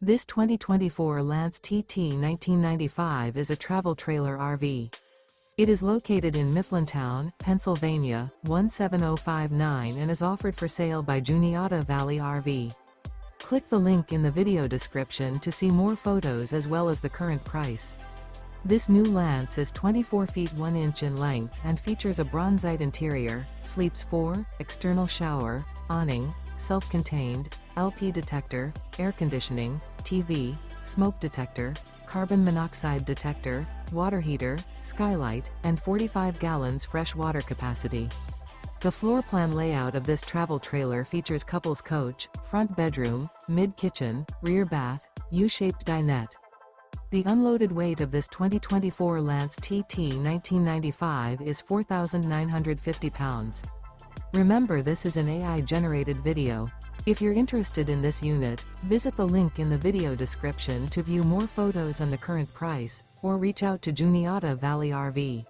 This 2024 Lance TT 1995 is a travel trailer RV. It is located in Mifflintown, Pennsylvania, 17059 and is offered for sale by Juniata Valley RV. Click the link in the video description to see more photos as well as the current price. This new Lance is 24 feet 1 inch in length and features a Bronzite interior, sleeps 4, external shower, awning, self-contained, LP detector, air conditioning, TV, smoke detector, carbon monoxide detector, water heater, skylight, and 45 gallons fresh water capacity. The floor plan layout of this travel trailer features couples coach, front bedroom, mid-kitchen, rear bath, U-shaped dinette. The unloaded weight of this 2024 Lance TT 1995 is 4,950 pounds. Remember, this is an AI-generated video. If you're interested in this unit, visit the link in the video description to view more photos and the current price, or reach out to Juniata Valley RV.